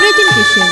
presentation.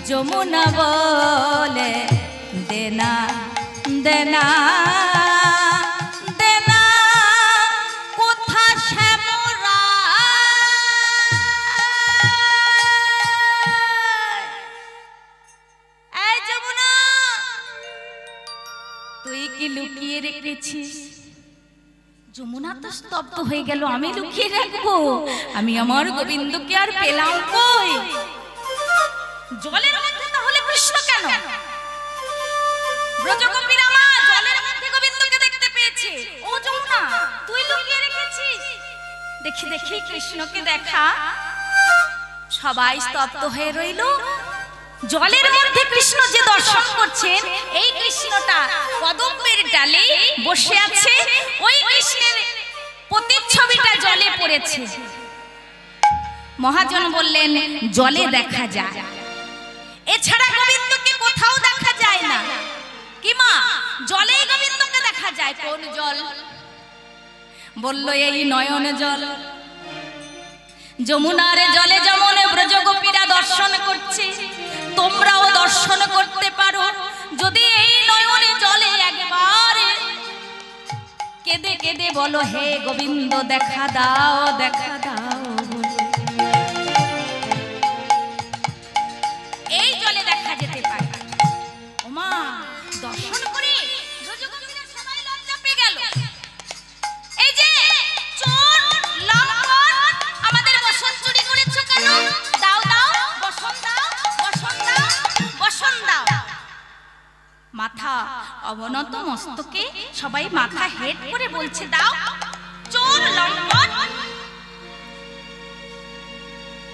Jamuna বলে দেনা দেনা দেনা কোথা শ্যামরা এই যমুনা তুই কি লুকিয়ে রেখেছিস? যমুনা তো স্তব্ধ হয়ে গেল। আমি লুকিয়ে রাখবো? আমি আমার গোবিন্দকে আর পেলাম কই? জলের মধ্যে তাহলে কৃষ্ণ কেন? ব্রজগোপীরা মা জলের মধ্যে গোবিন্দকে দেখতে পেয়েছে। ও যমুনা তুই লুকিয়ে রেখেছিস? দেখি দেখি কৃষ্ণকে দেখা। সবাই স্তব্ধ হয়ে রইল। জলের মধ্যে কৃষ্ণ যে দর্শন করছেন, এই কৃষ্ণটা কদম্বের ডালে বসে আছে। ওই কৃষ্ণের প্রতিচ্ছবিটা জলে পড়েছে। মহাজন বললেন জলে দেখা যায়, এছাড়া গোবিন্দকে কোথাও দেখা যায় না। কি মা জলেই গোবিন্দকে দেখা যায়? কোন জল? বলল এই নয়ন জল। যমুনার জলে যেমন ব্রজগোপীরা দর্শন করছে, তোমরাও দর্শন করতে পারো যদি এই নয়নে জলে একবার কেঁদে কেঁদে বলো হে গোবিন্দ দেখা দাও দেখা দাও। এই জলে দেখা যেতে পারে। ওমা দর্শন করে ব্রজগোপীরা সবাই লজ্জা পেয়ে গেল। এই যে চোর লম্পট আমাদের বসন চুরি করেছো কেন? দাও দাও বসন দাও বসন দাও বসন দাও। মাথা অবনত মস্তকে সবাই মাথা হেট করে বলছে দাও। চোর লম্পট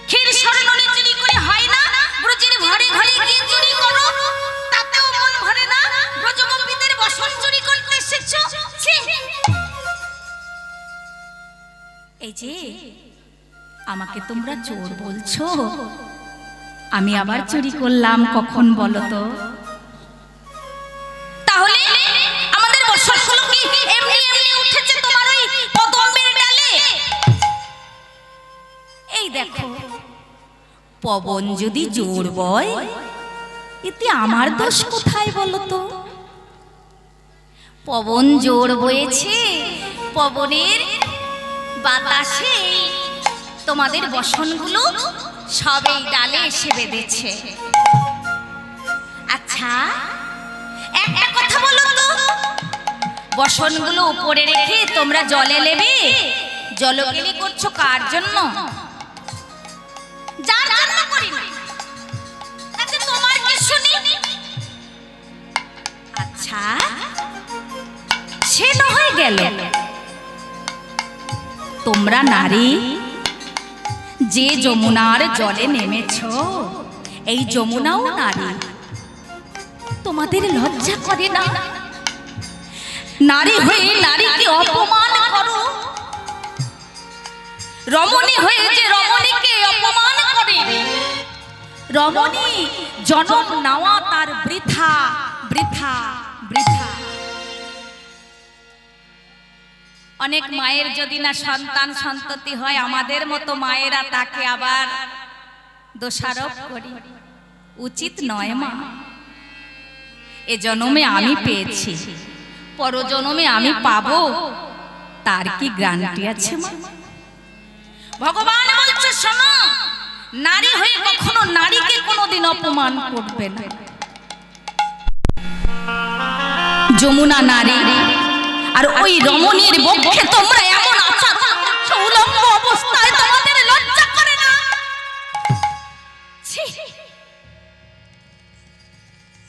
ক্ষীর স্বর্ণনি চুরি করে হয় না? ব্রজের ঘরে ঘরে গিয়ে চুরি করো, তাতেও মন ভরে না? ব্রজগোপীদের বসন চুরি করতে এসেছো? এই যে আমাকে তোমরা চোর বলছো, আমি আবার চুরি করলাম কখন বলো তো? তাহলে আমাদের বসনগুলো কি এমনি এমনি উঠেছে তোমার ওই কদম্বের ডালে? এই দেখো পবন যদি জোর বয়, এতে আমার দোষ কোথায় বলো তো? পবন জোর বয়েছে, পবনের বাতাসে তোমাদের বসনগুলো সবেই ডালে এসে বেঁধেছে। আচ্ছা একটা কথা বলো তো, বসনগুলো উপরে রেখে তোমরা জলে নেবে, জলকেলি করছো কার জন্য? যার জন্য করি না, তাতে তোমার কি শুনি? আচ্ছা সে না হয়ে গেল, তোমরা নারী যে যমুনার জলে নেমেছো, এই যমুনাও নারী, তোমাদের লজ্জা করে না? নারী হয়ে নারীকে অপমান করো, রমণী হয়ে যে রমণীকে অপমান করে। রমণী জনম নেওয়া তার বৃথা বৃথা বৃথা। অনেক মায়ের যদি না সন্তান সন্ততি হয়, আমাদের মতো মায়েরা তাকে আবার দোষারোপ করি। উচিত নয় মা। এ জন্মে আমি পেয়েছি, পরজন্মে আমি পাবো, তার কি গ্যারান্টি আছে মা? ভগবান বলছে শোনো, নারী হয়ে কখনো নারীকে কোনোদিন অপমান করবে না। যমুনা নারী, আর ওই রমণীর বক্ষে তোমরা এমন আচরণ করছো, উলঙ্গ অবস্থায়, তোমাদের লজ্জা করে না?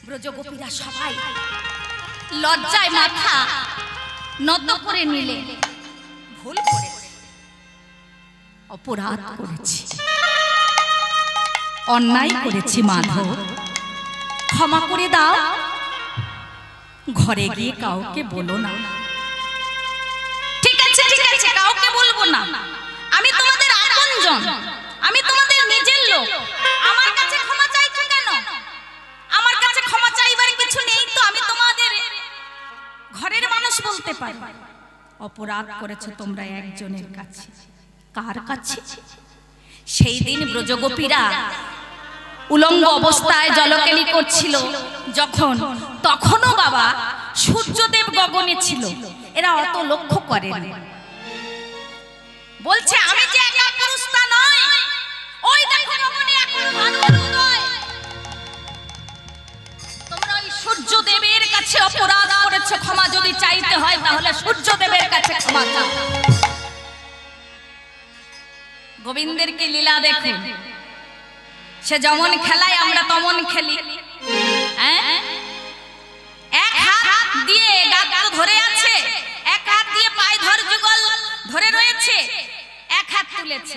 ব্রজগোপীরা সবাই লজ্জায় মাথা নত করে নিলে। ভুল করে অপরাধ করেছি, অন্যায় করেছি মাধব, ক্ষমা করে দাও। ঘরে গিয়ে কাউকে বলো না। ঠিক আছে ঠিক আছে, কাউকে বলবো না। আমি তোমাদের আপনজন, আমি তোমাদের নিজের লোক। আমার কাছে ক্ষমা চাইছো কেন? আমার কাছে ক্ষমা চাইবার কিছু নেই তো, আমি তোমাদের ঘরের মানুষ বলতে পারি। অপরাধ করেছো তোমরা একজনের কাছে। কার কাছে? সেই দিন ব্রজগোপীরা উলঙ্গ অবস্থায় জলকেলি করছিল যখন, তখনও বাবা সূর্যদেব গগনে ছিল। এরা অত লক্ষ্য করে। বলছে আমি যে একা পুরুষ তা নয়, ওই দেখো গগনে এখন ভানুর উদয়। তোমরা ওই সূর্যদেবের কাছে অপরাধ করেছো, ক্ষমা যদি চাইতে হয় তাহলে সূর্যদেবের কাছে ক্ষমা চাও। গোবিন্দের কি লীলা দেখুন, সে যেমন খেলায় আমরা তেমন খেলি। এক হাত দিয়ে গাত্র ধরে আছে, এক হাত দিয়ে পায়ে ধর যুগল ধরে রয়েছে, এক হাত তুলেছে।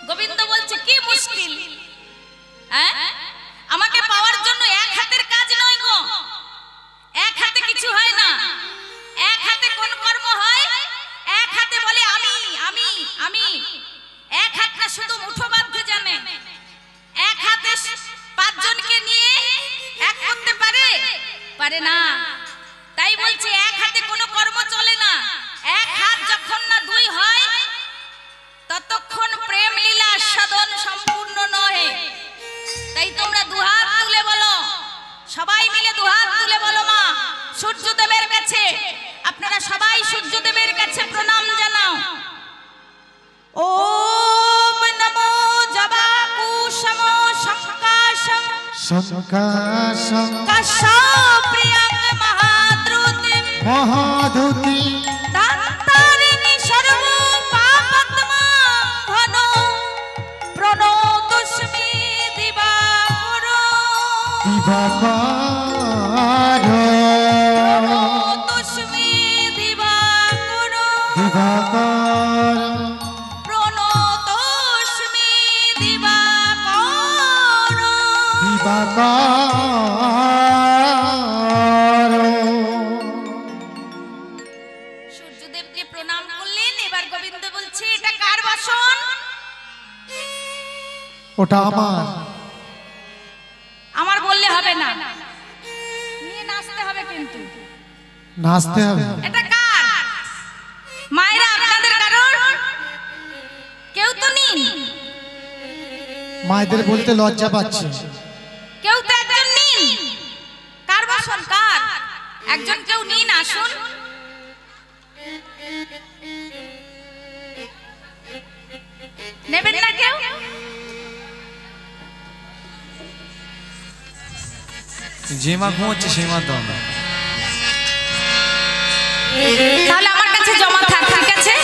গোবিন্দ বলছে কি মুশকিল, আমাকে পাওয়ার জন্য এক হাতের কাজ নয় গো, এক হাতে কিছু হয় না। এক হাতে কোন কর্ম হয়? এক হাতে বলে আমি আমি আমি। এক হাতটা শুধু মুঠো বাঁধতে জানে। এক হাতে পাঁচজনকে নিয়ে এক করতে পারে? পারে না। তাই বলছে এক হাতে কোনো কর্ম চলে না। এক হাত যখন না দুই হয় ততক্ষণ প্রেম লীলা সাধন সম্পূর্ণ নয়। তাই তোমরা দুহাত তুলে বলো, সবাই মিলে দুহাত তুলে বলো মা সূর্যদেবের কাছে। আপনারা সবাই সূর্যদেবের কাছে প্রণাম জানাও। ওম নমো জবাকুশম শঙ্কাশম শঙ্কাশম কাশ্যপ্রিয়ং মহাদ্রুতি মহাদুতি দান্তারিণী সর্ব পাপত্মা ঘন প্রণতস্মি দিবাকর দিবাকর প্রণতস্মি দিবাকর দিবাকর প্রণতস্মি দিবাকর দিবাকর। সূর্যদেবকে প্রণাম করলেন। এবার গোবিন্দ বলছে এটা কার বাসন? ওটা আমার। আমার বললে হবে না, নিয়ে নাচতে হবে। কিন্তু নাচতে হবে। এটা কার? মায়েরা আপনাদের কারোর কেউ তো নিন। মায়েদের বলতে লজ্জা পাচ্ছে। কেউ তো একজন নিন। কার বাসন? কার? একজন কেউ নিন, আসুন। নেবেন না কেউ? যে মা ঘুমোচ্ছে সেই মা দাও না। তাহলে আমার কাছে জমা থাক, ঠিক আছে?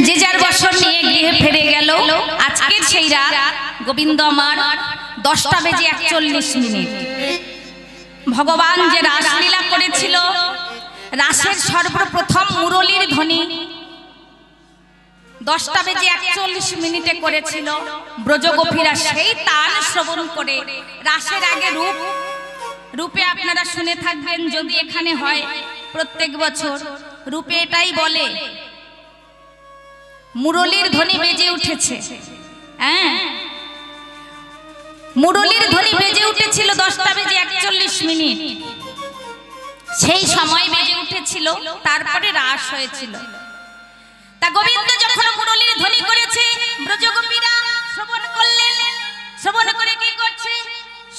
যে যার বছর নিয়ে গৃহে ফিরে গেল। আজকের সেই রাত গোবিন্দ আমার 10টা বেজে 41 মিনিট। ভগবান যে রাসলীলা করেছিল, রাসের সর্বপ্রথম মুরলীর ধ্বনি 10টা বেজে 41 মিনিটে করেছিল। ব্রজগোপীরা সেই তাল শ্রবণ করে রাসের আগে রূপে আপনারা শুনে থাকবেন, যদি এখানে হয় প্রত্যেক বছর রূপে এটাই বলে মুরলীর ধ্বনি বেজে উঠেছে। মুরলীর ধ্বনি বেজে উঠেছিল 10টা বেজে 41 মিনিট। সেই সময় বেজে উঠেছিল, তারপরে রাস হয়েছিল। তা গোবিন্দ যখন মুরলীর ধ্বনি করেছে, ব্রজগোপীরা শ্রবণ করলেন। শ্রবণ করে কি করছে?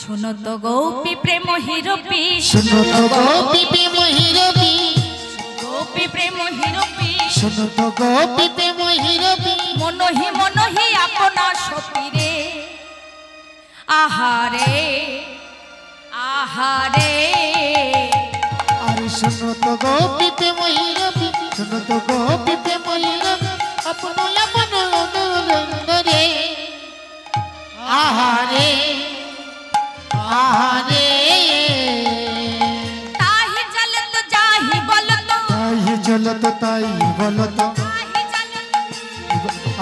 শোনো তো গোপী প্রেম হিরপি, শোনো তো গোপী প্রেম হিরপি, গোপী প্রেম হিরপি, শোনো তো গোপী প্রেম হিরপি, মনহি মনহি আপনা সতীরে। আহারে আহারে আরে শোনো তো গোপী প্রেম হিরপি, শোনো তো গোপী প্রেম হিরপি, আপন আপন রে। আহারে আহারে তাহি জল চলত তাই বলত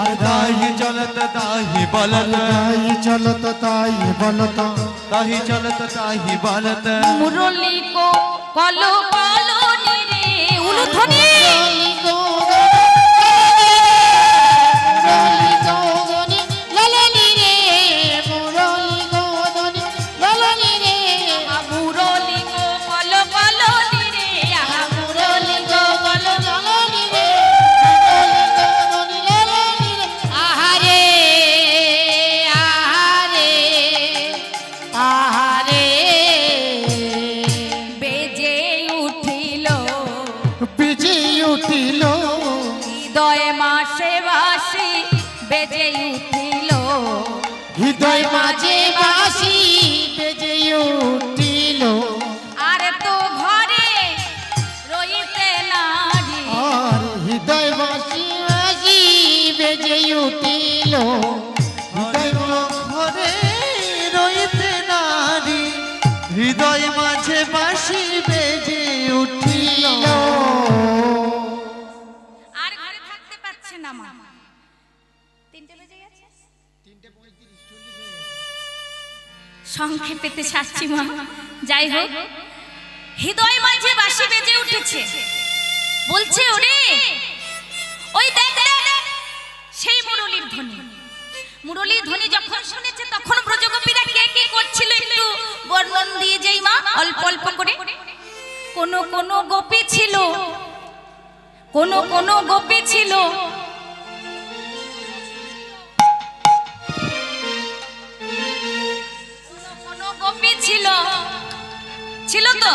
আর দাহি চলত তাহি বলত তাই চলত তাই বলত তাহি চলত তাহি বলত মুরলি কো কলো কলো নিরে উলুধ্বনি হৃদয় মাঝে বাঁশি বেজে উঠিল আর তো ঘরে রইতে নারী আর হৃদয় বাঁশি বাঁশি বেজে উঠিল হৃদয় ঘরে রইতে নারী হৃদয় মাঝে বাঁশি বেজে উঠিল আর ঘরে থাকতে পারছে না মা। 3টে বেজে গেছে, সংক্ষেপেতে সাচ্ছি মা। যাই হোক, হৃদয় মাঝে বাঁশি বেজে উঠেছে, বলছে ওরে ওই দেখ দেখ সেই মুরলির ধ্বনি। মুরলির ধ্বনি যখন শুনেছে তখন ব্রজগোপীরা কে কি করছিল একটু বর্ণন দিয়ে যাই মা, অল্প অল্প করে। কোন কোন গোপী ছিল, কোন কোন গোপী ছিল গোপী ছিল, ছিল তো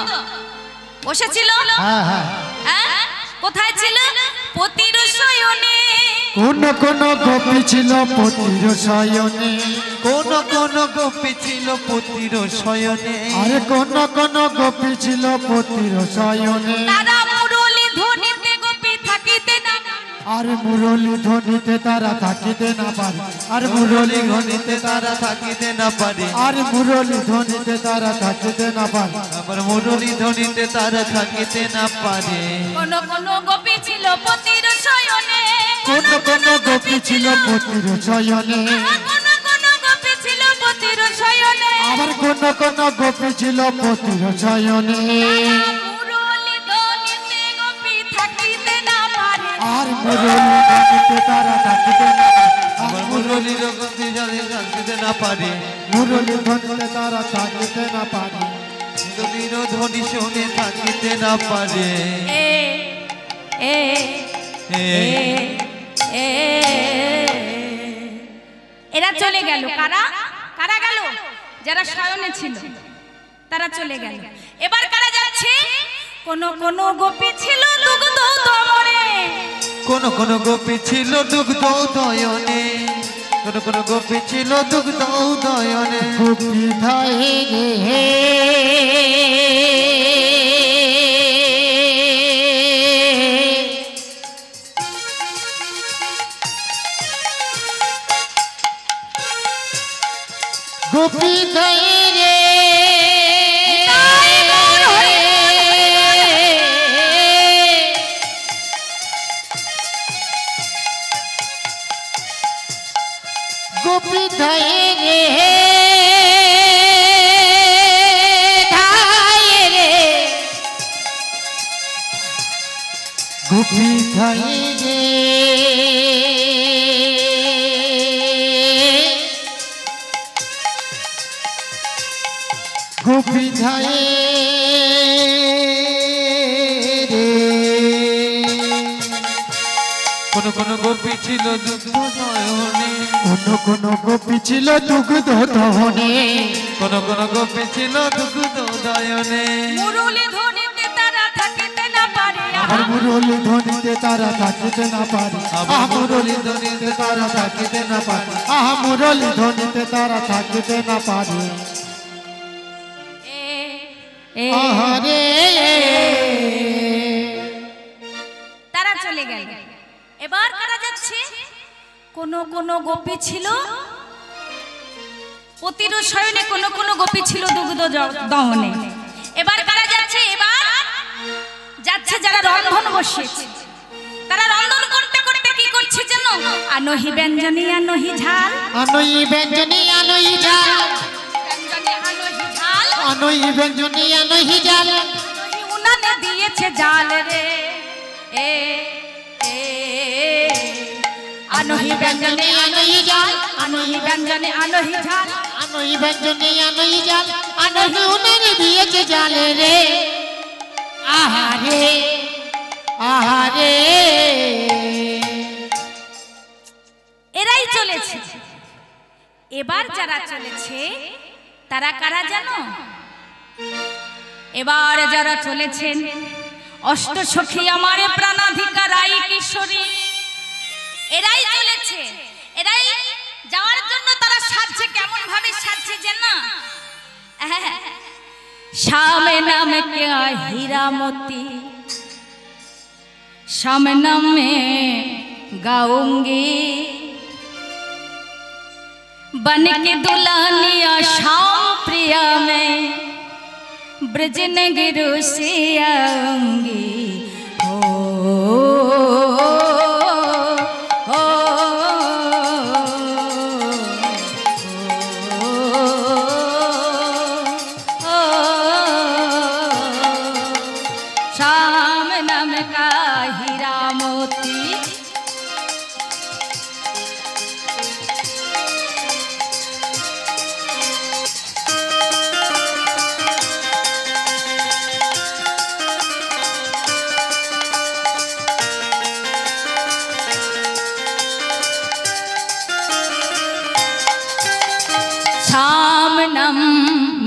বসেছিল। হ্যাঁ, কোথায় ছিল? পতির শয়নে। কোন কোন গোপী ছিল পতির শয়নে, কোন কোন গোপী ছিল পতির শয়নে, আরে কোন কোন গোপী ছিল পতির শয়নে। তারা মুরলি ধ্বনিতে গোপী থাকিতে না, আর মুরলি ধ্বনিতে তারা থাকিতে না পারে, আর মুরলি ধ্বনিতে তারা থাকিতে না পারে, আর মুরলি ধ্বনিতে তারা থাকিতে না পারে, আবার মুরলি ধ্বনিতে তারা থাকিতে না পারে। কোন কোন গোপী ছিল পতির শয়নে, কোন কোন গোপী ছিল পতির শয়নে, কোন কোন গোপী ছিল পতির শয়নে। আবার কোন কোন গোপী ছিল পতির শয়নে। মুরলি ধ্বনিতে গোপী থাকিতে না পারে, আর মুরলি ধ্বনিতে তারা থাকিতে না পারে, আবার মুরলি ধ্বনিতে থাকিতে না পারে, মুরলি ধ্বনিতে তারা থাকিতে না পারে। মুরলির ধ্বনি শুনে থাকিতে না পারে। এ এ এ এরা চলে গেল। কারা কারা গেল? যারা শয়নে ছিল তারা চলে গেল। এবার কারা যাচ্ছে? কোন কোন গোপী ছিল দুগ্ধ দমনে, কোন কোন গোপী ছিল দুগ্ধ উদয়নে, কোন কোন গোপী ছিল দুগ্ধ উদয়নে। গোপী ধায় রে গোপী ধায় রে গোপী ধায় রে ধায় রে গোপী ধায় রে গোপী ধায় রে। কোন কোন গোপী ছিল দুগ্ধ নয়নে, কোন কোন গোপী ছিল দুগ্ধ দহনে, কোন কোন গোপী ছিল দুগ্ধ উদয়নে। মুরলি ধ্বনিতে তারা থাকিতে না পারে, আর মুরলি ধ্বনিতে তারা থাকিতে না পারে, আবার মুরলি ধ্বনিতে তারা থাকিতে না পারে। আহা মুরলি ধ্বনিতে তারা থাকিতে না পারে। আহারে তারা চলে গেল। এবার কারা যাচ্ছে? কোন কোন গোপী ছিল পতির শয়নে, কোন কোন গোপী ছিল দুগ্ধ দহনে। এবার কারা যাচ্ছে? এবার যাচ্ছে যারা রন্ধন বসিয়েছে। তারা রন্ধন করতে করতে কি করছে জানো? আনহি ব্যঞ্জনী আনহি ঝাল, আনই ব্যঞ্জনী আনই ঝাল, ব্যঞ্জনী আনহি ঝাল, আনই ব্যঞ্জনী আনই ঝাল, আনহি উনানে দিয়েছে জাল রে। এ এ আনহি ব্যঞ্জনী আনহি ঝাল, আনহি ব্যঞ্জনী আনহি ঝাল, আনই ব্যঞ্জনী আনই ঝাল, আনই উনানে দিয়েছে জাল রে। আহারে আহারে এরাই চলেছে। এবার যারা চলেছে তারা কারা জানো? এবার যারা চলেছেন অষ্টসখী আমার প্রাণাধিকা রাই কিশোরী, এরাই চলেছে। এরাই যাওয়ার জন্য তারা সাজছে। কেমন ভাবে সাজছে জানো? शाम नाम क्या हीरा मोती, शाम नाम में गाऊंगी, बन के दुल्हनिया शाम प्रिया में ब्रज नगरों से आऊंगी।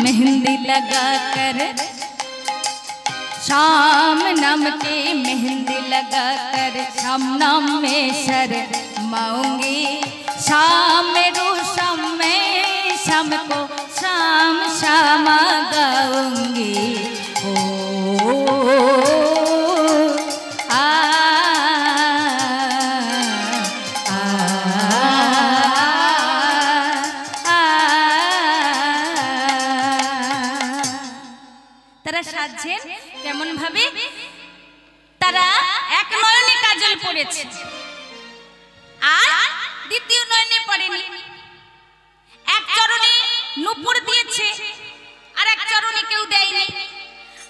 मेहंदी लगा कर, शाम नाम की मेहंदी लगा कर शाम नाम में शर्माऊंगी। शाम में रूशम में शाम को शाम शाम गाऊंगी। ओ आ তারা সাজছেন কেমন ভাবে? তারা এক নয়নে কাজল পড়েছে আর দ্বিতীয় নয়নে পড়েনি। এক চরণে নূপুর দিয়েছে আর এক চরণে কেউ দেয়নি।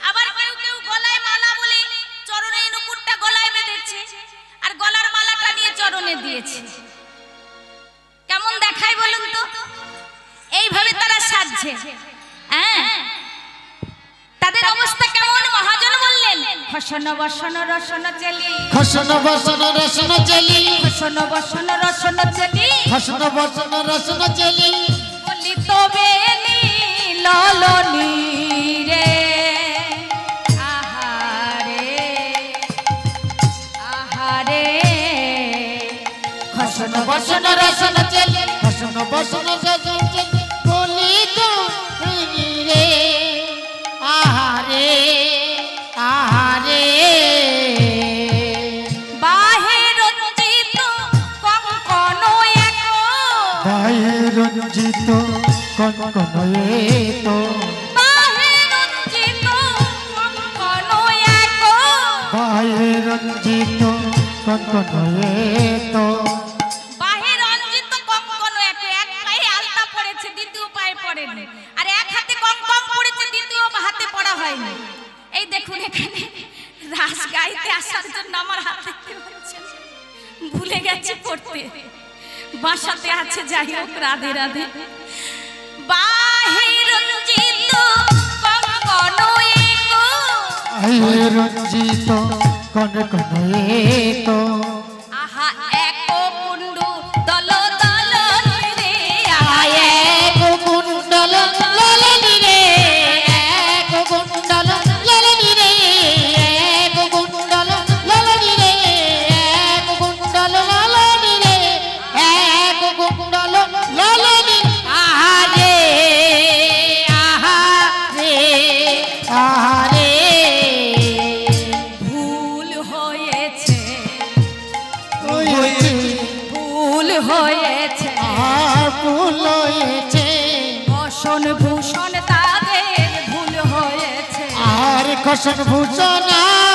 আবার কেউ কেউ গলায় মালা বলে চরণে নূপুরটা গলায় বেঁধেছে আর গলার মালাটা নিয়ে চরণে দিয়েছে। কেমন দেখায় বলুন তো? এইভাবে তারা সাজছে। হ্যাঁ, তাদের অবস্থা কেমন? মহাজন বললেন খসন বসন রসন চেলি, খসন বসন রসন চেলি, খসন বসন রসন চেলি, খসন বসন রসন চেলি, বলি তবে ললনি রে। আহারে আহারে খসন বসন রসন চেলি, খসন বসন রসন চেলি, বলি তো রে। আহারে আহারে বাহে রঞ্জিত কঙ্কন এক, বাহে রঞ্জিত কঙ্কন তো, বাহে রঞ্জিত কঙ্কন এক, বাহে রঞ্জিত কঙ্কন তো, বাহে রঞ্জিত কঙ্কন এক। এক পায়ে আলতা পড়েছে, দ্বিতীয় পায়ে পড়েনি, আর এক হাতে কঙ্কন পড়েছে, দ্বিতীয় হাতে পড়া হয়নি। এই দেখুন এখানে রাস গাইতে আসার জন্য আমার হাত দেখতে পাচ্ছেন, ভুলে গেছে পড়তে, বাসাতে আছে। যাই হোক, রাধে রাধে। বাহে রঞ্জিত কঙ্কন এক, বাহে রঞ্জিত কঙ্কন তো, আহা এক কুণ্ডু দল দল রে। আয় এক কুণ্ডল ললনি রে, এক কুণ্ডল ললনি রে, এক কুণ্ডল ললনি রে, এক কুণ্ডল ললনি রে, এক কুণ্ডল ললনি। আহারে আহারে আহারে ভুল হয়েছে, হয়েছে, ভুল হয়েছে, আর ভুল হয়েছে, বসন ভূষণ তাদের ভুল হয়েছে। আর খসন ভূষণ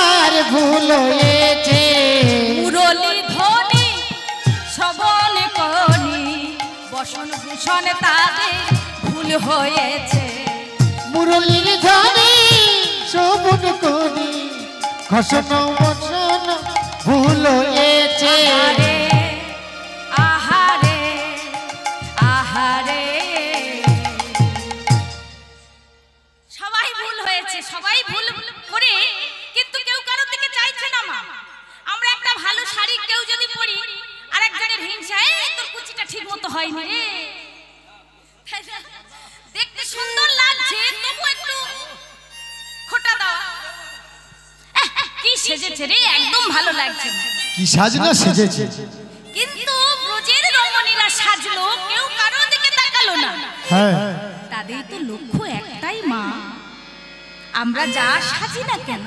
আর তার ভুল হয়েছে মুরলী ধ্বনি শ্রবণ করি বসন ভূষণ তাদের ভুল হয়েছে মুরলীর ধ্বনি শ্রবণ করি খসন বসন ভুল হয়েছে আহারে আহারে আহারে সবাই ভুল হয়েছে সবাই ভুল করে কিন্তু কেউ কারোর দিকে চাইছে না মা আমরা একটা ভালো শাড়ি কেউ যদি পরি আর একজনের হিংসা এই তোর কুচিটা ঠিক মতো হয়নি রে দেখতে সুন্দর লাগছে তবু একটু খোটা দাও কি সেজেছে রে একদম ভালো লাগছে না কি সাজনা সেজেছে কিন্তু ব্রজের রমণীরা সাজলো কেউ কারোর দিকে তাকালো না হ্যাঁ তাদের তো লক্ষ্য একটাই মা আমরা যা সাজি না কেন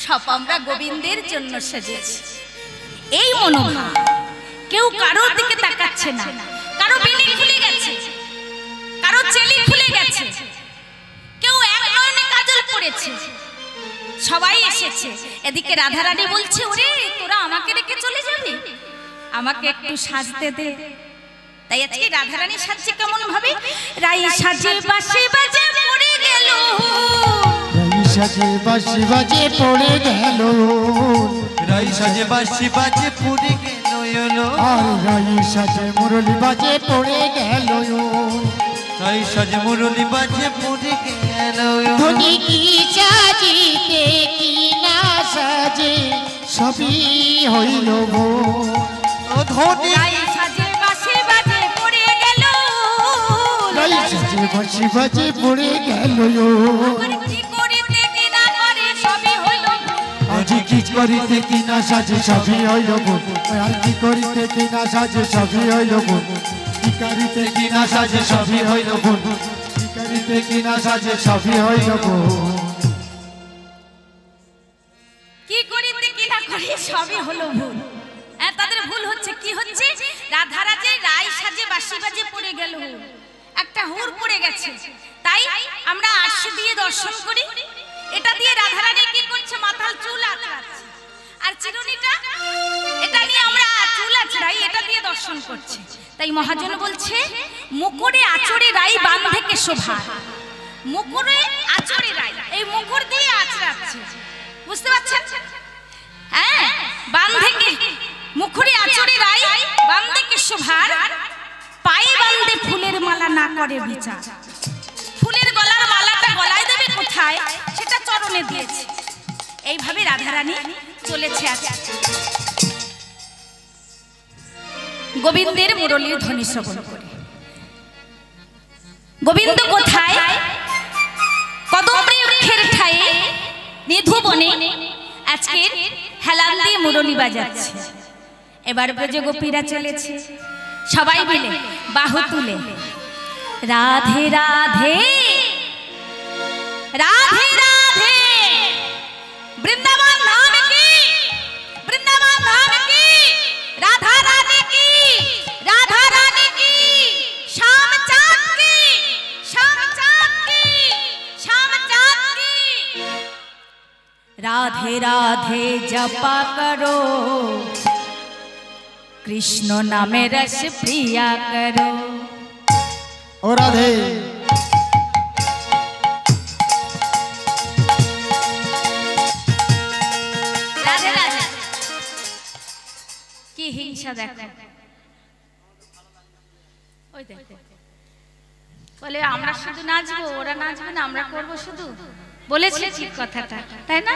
সব আমরা গোবিন্দের জন্য সেজেছি এই মনোভাব কেউ কারোর দিকে তাকাচ্ছে না কারো বেনি খুলে গেছে কারো চেলি খুলে গেছে কেউ এক নয়নে কাজল পড়েছে সবাই এসেছে এদিকে রাধারানী বলছে ওরে তোরা আমাকে রেখে চলে যাবি আমাকে একটু সাজতে দে তাই আজকে রাধারানী সাজছে কেমন ভাবে রাই সাজে বাঁশি বাজে পড়ে গেল রাই সাজে বাঁশি বাজে পড়ে গেল রাই সাজে বাঁশি বাজে পড়ে গেল আর রাই সাজে মুরলী বাজে পড়ে গেল রাই সাজে মুরলী বাজে পড়ে গেল ধনী কি সাজিতে কি না সাজে সবই হইল ও ধনী রাই সাজে বাঁশি বাজে পড়ে গেল রাই সাজে বাঁশি বাজে পড়ে গেল কি করিতে কি না করে সবই হইল আজ কি করিতে কি না সাজে সবই হইল আর কি করিতে কি না সাজে সবই হইল কি করিতে কি না সাজে সবই হইল কি করিতে কি না সাজে সবই হইল কি করিতে কি না করে সবই হলো ভুল হ্যাঁ তাদের ভুল হচ্ছে কি হচ্ছে রাধারাজের রাই সাজে বাঁশি বাজে পড়ে গেল একটা হুর পড়ে গেছে তাই আমরা আরশি দিয়ে দর্শন করি এটা দিয়ে রাধারানী কি করছে মাথার চুল আঁচড়াচ্ছে আর চিরুনিটা এটা নিয়ে আমরা চুল আঁচড়াই এটা দিয়ে দর্শন করছি তাই মহাজন বলছে মুকুরে আঁচড়ে রাই বাঁধে কে শোভা মুকুরে আঁচড়ে রাই এই মুকুর দিয়ে আঁচড়াচ্ছে বুঝতে পারছেন হ্যাঁ বাঁধে কে মুকুরে আঁচড়ে রাই বাঁধে কে শোভার পায়ে বাঁধে ফুলের মালা না করে বিচার ফুলের গলার মালাটা গলায় দেবে কোথায় সেটা চরণে দিয়েছে এইভাবে রাধারানী চলেছে আজকে গোবিন্দের মুরলীর ধ্বনি শ্রবণ করে গোবিন্দ কোথায় কদম্বরী বৃক্ষের ঠায়ে নিধু বনে আজকে হেলান দিয়ে মুরলী বাজাচ্ছে এবার ব্রজে গোপীরা চলেছে সবাই মিলে বাহু তুলে রাধে রাধে রাধে রাধে বৃন্দাবন ধাম কি বৃন্দাবন ধাম কি রাধা রানী কি রাধা রানী কি শ্যাম চাঁদ কি শ্যাম চাঁদ কি শ্যাম চাঁদ কি রাধে রাধে জপা করো কৃষ্ণ নামে রস প্রিয়া করো ও রাধে রাধে রাধে কি হিংসা দেখো ওই দেখো বলে আমরা শুধু নাচবো ওরা নাচবে না আমরা করব শুধু বলেছে ঠিক কথাটা তাই না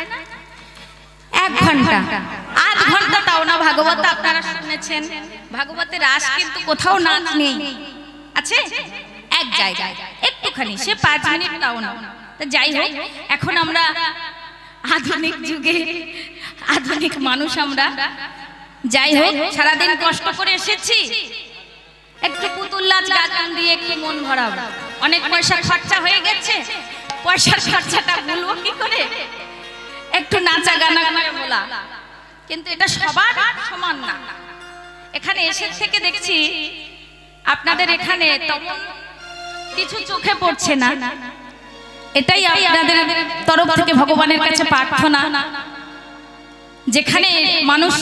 1 ঘন্টা আধ ঘন্টাটাও না ভাগবত আপনারা শুনেছেন ভাগবতের রাস কিন্তু কোথাও নাচ নেই আছে এক জায়গায় একটুখানি সে 5 মিনিটটাও না তা যাই হোক এখন আমরা আধুনিক যুগে আধুনিক মানুষ আমরা যাই হোক সারাদিন কষ্ট করে এসেছি একটু পুতুল নাচ গান দিয়ে একটু মন ভরাবো অনেক পয়সা খরচা হয়ে গেছে পয়সার খরচাটা বলবো কি করে একটু নাচা গানা করে বলা কিন্তু এটা সবার সমান না এখানে এসে থেকে দেখছি আপনাদের এখানে তেমন কিছু চোখে পড়ছে না এটাই আপনাদের তরফ থেকে ভগবানের কাছে প্রার্থনা যেখানে মানুষ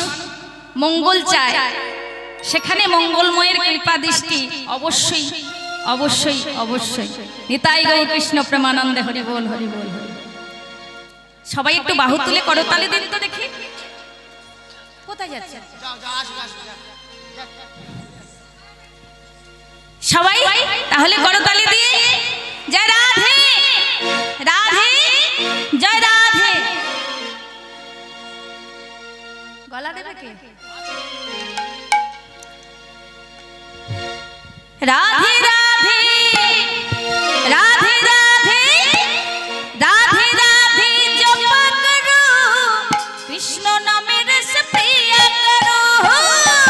মঙ্গল চায় সেখানে মঙ্গলময়ের কৃপা দৃষ্টি অবশ্যই অবশ্যই অবশ্যই। নিতাই গৌর কৃষ্ণ প্রেমানন্দে হরি বল হরি বল। সবাই একটু বাহু তুলে করতালি দিন তো দেখি। কোথায় যাচ্ছে সবাই? তাহলে করতালি দিয়ে জয় রাধে রাধে জয় রাধে। গলা দেবে কে? রাধে রাধে রাধে রাধে রাধে রাধে জপ করো কৃষ্ণ নামের রস পিয়া করো।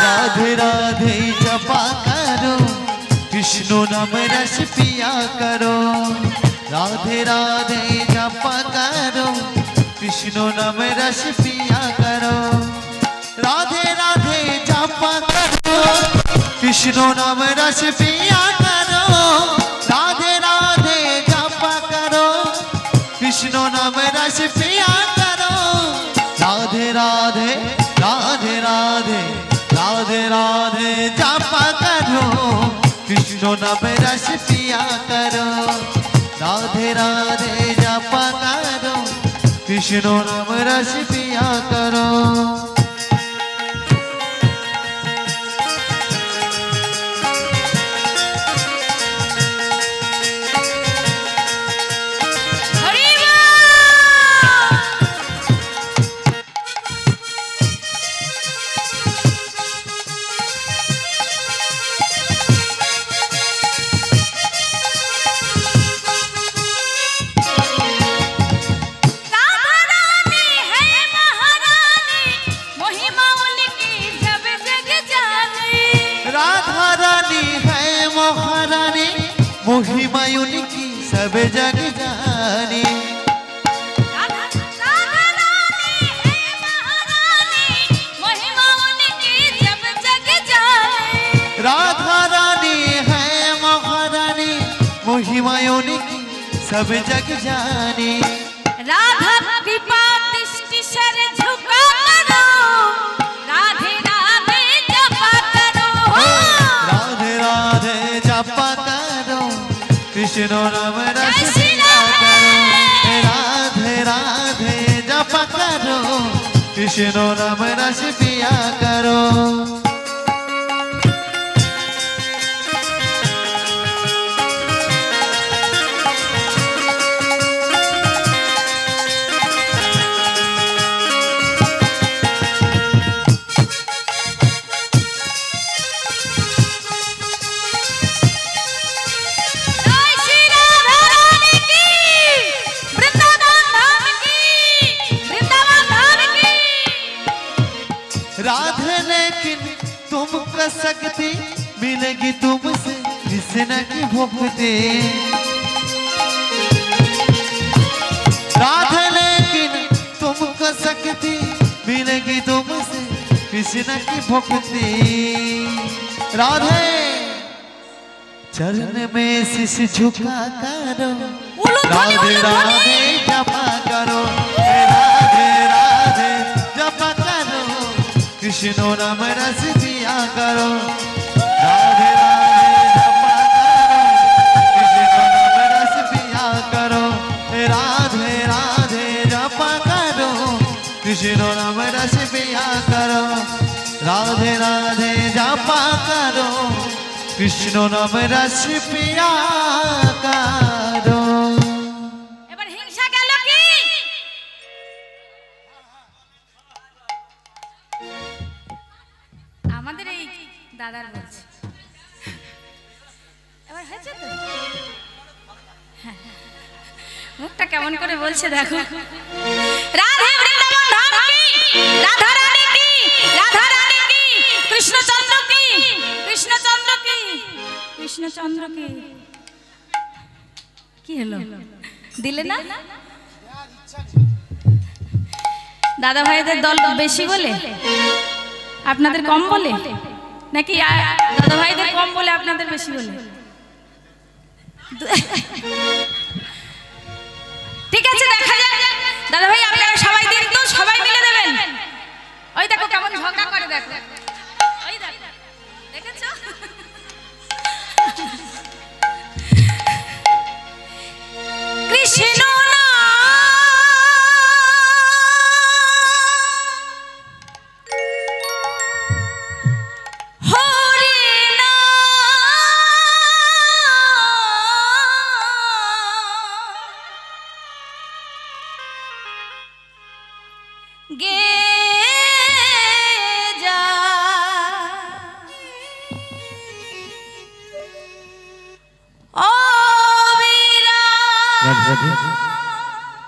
राधे राधे जपा करो कृष्ण नाम रस पिया करो। राधे राधे जपा करो कृष्ण नाम रस पिया करो। राधे राधे जपा करो कृष्ण नाम रस पिया करो। राधे राधे जपा करो कृष्ण नाम रस पिया करो। राधे राधे राधे राधे राधे राधे जपा करो कृष्ण नाम रस पिया करो। राधे राधे जपा करो कृष्ण नाम रस पिया करो। महिमा उनकी सब जग जानी। राधा रानी है महारानी महिमा उनकी सब जग जानी। राधा कृपा दृष्टि सर झुका करो राधे राधे जपा करो। राधे राधे जपा करो कृष्ण नाम रस पिया करो। राधे राधे जपा करो कृष्ण नाम रस पिया करो। राधे लेकिन तुमको शक्ति मिलेगी तुमसे कृष्ण की भक्ति। राधे लेकिन तुमको शक्ति मिलेगी तुमसे कृष्ण की भक्ति। राधे चरण में शीश झुका करो। राधे राधे जपा करो। राधे राधे जपा करो कृष्ण नाम रस पिया करो। राधे राधे जपा करो कृष्ण नाम रस पिया करो। राधे राधे जपा करो कृष्ण नाम रस पिया करो। राधे राधे जपा करो कृष्ण नाम रस पिया करो। এবার হিংসা গেল কি? আমাদের এই দাদার বলছে এবার হয়েছে তো। মুখটা কেমন করে বলছে দেখো। রাধে বৃন্দাবন ধাম কি রাধা রানী কি রাধা রানী কি কৃষ্ণচন্দ্র কি কৃষ্ণচন্দ্র কি কৃষ্ণচন্দ্র কি। কি হলো দিলে না? দাদা ভাইদের দল বেশি বলে আপনাদের কম বলে নাকি দাদা ভাইদের কম বলে আপনাদের বেশি বলে? ঠিক আছে দেখা যাক। দাদা ভাই আপনারা সবাই দিন তো, সবাই মিলে দেবেন। ঢোকা করে দেখো, ওই দেখো, দেখেছো? কৃষ্ণ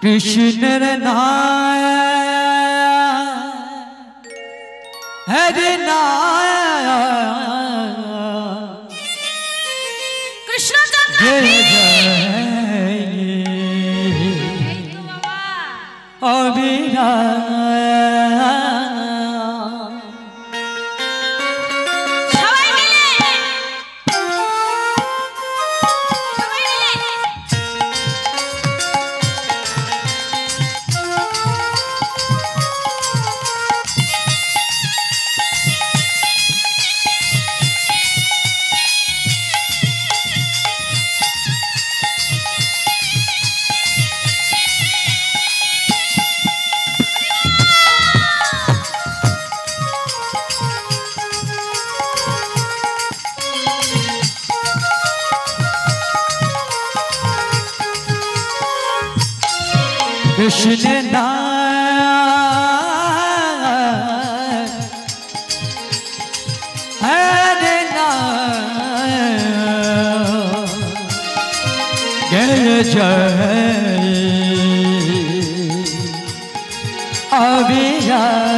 কৃষ্ণের নাম হরে নাম কৃষ্ণ চন্দ্র জয় জয় অবিরাম সবাই মিলে সবাই মিলে কৃষ্ণ নাম হরে নাম জয় জয় অবিরাম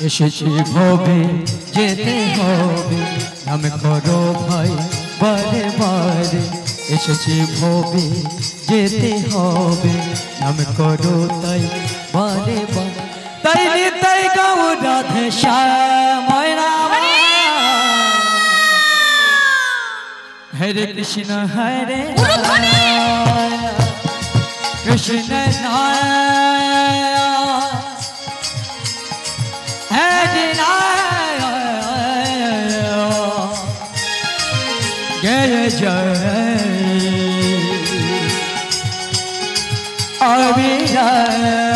এসেছি ভবে যেতে হবে নাম করো ভাই বারে বারে এসেছি ভবে যেতে হবে নাম করো তাই বারে বারে তাই নিতাই গৌ রাধে শ্যাম রাম হরে কৃষ্ণ হরে কৃষ্ণ নারায়ণ হরে নারায়ণ জয় জয় অবিরাম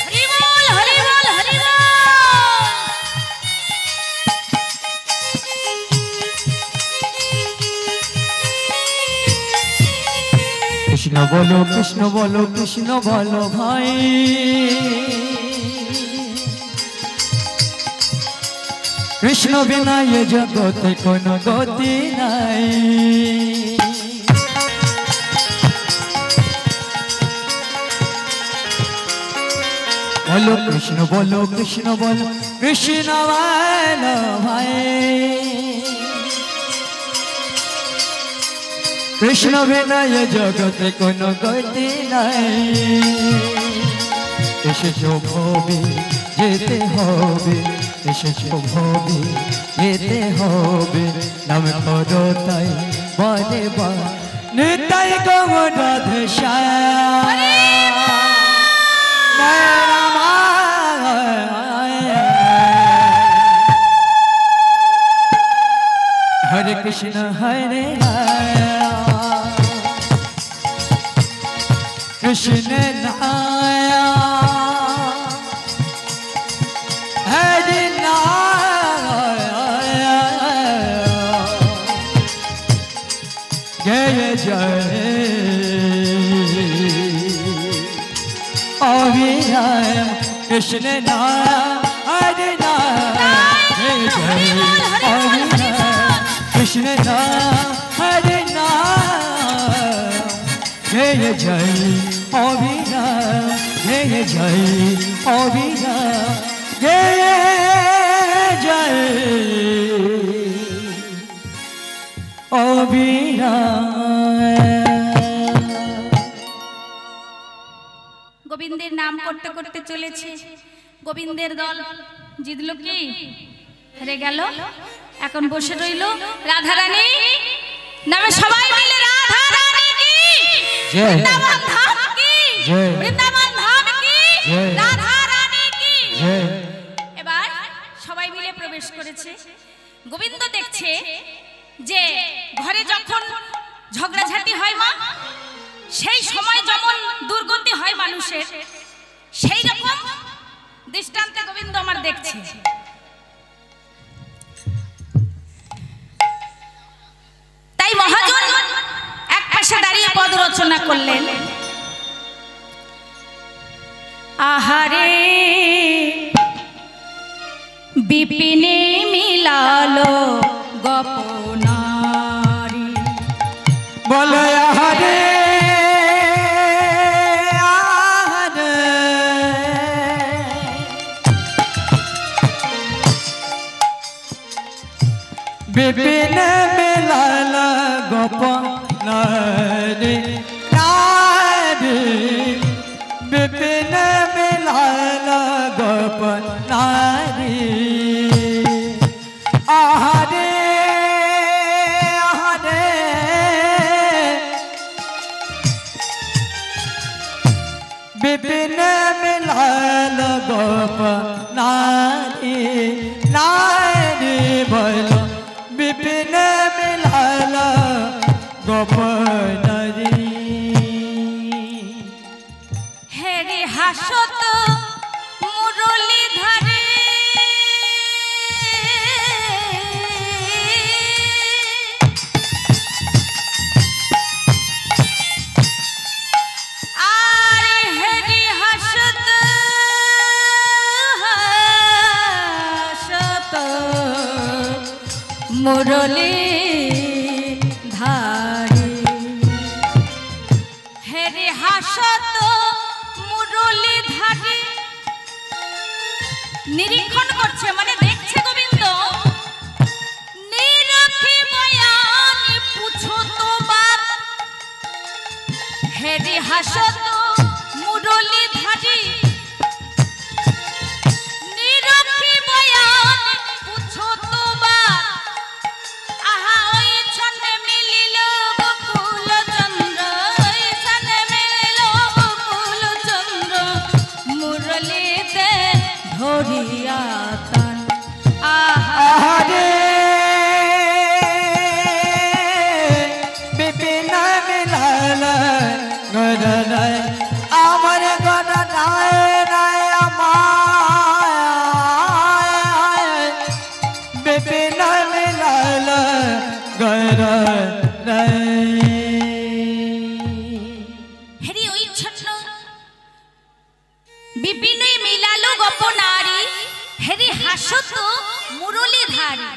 হরি বল হরি বল হরি বল কৃষ্ণ বলো কৃষ্ণ বলো ভাই কৃষ্ণ বিনা এ জগতে কোনো গতি নাই বলো কৃষ্ণ বলো কৃষ্ণ বলো কৃষ্ণ বলো ভাই কৃষ্ণ বিনা এ জগতে কোনো গতি নাই এসেছো ভবে যেতে হবে এসেছো ভবে যেতে হবে নাম করো তাই বারে বারে নিতাই গৌ রাধে শ্যাম হরে কৃষ্ণ হরে কৃষ্ণ নারায়ণ হরে নারায়ণ जय अविनाय कृष्ण नारायण जय जय अविनाय कृष्ण नारायण जय जय अविनाय जय जय अविनाय जय जय গোবিন্দের নাম করতে করতে চলেছে গোবিন্দের দল জিতলো কি হেরে গেল এখন বসে রইল রাধারানী নামে সবাই মিলে রাধারানী কি জয় বৃন্দাবন ধাম কি জয় বৃন্দাবন ধাম কি জয় রাধারানী কি জয় এবার সবাই মিলে প্রবেশ করেছে গোবিন্দ দেখছে যে ঘরে যখন ঝগড়াঝাটি হয় মা সেই সময় যেমন দুর্গতি হয় মানুষের সেই রকম দৃষ্টান্তে গোবিন্দ আমার দেখছে তাই মহাজন এক পাশে দাঁড়িয়ে পদ রচনা করলেন আহারে বিপিনে মিলালো গোপনারি বলো হরে বিপিন মিলাল গোপনারি নারী বিপিন মিলাল গোপনারি আহারে আহারে বিপিন মিলাল গোপনারি নারী বল বিপিন মিলাল গোপনারি হেরে হাসত মুরলি ধরে আর হেরে হাসত হাসত মুরলি ধারে হেরে হাসত মুরলি ধারে নিরীক্ষণ করছে মানে দেখছে গোবিন্দ নিরখি বয়ান পুছো তো বাত হেরে হাসত মুরলি ধারে নিরখি বয়ান পুছো তো বাত আহা ওই ছন্দে মিলিল গোকুল চন্দ্র ওই ছন্দে মিলিল গোকুল চন্দ্র মুরলিতে ধরিয়া তান আহা আহারে বিপিন মিলাল গরনায় আমার গরনায় নাই আমায় বিপিন মিলাল গরনায় হেরি ওই ছন্ন বিপিনই মিলালো গোপনারি হেরি হাসত মুরলীধারী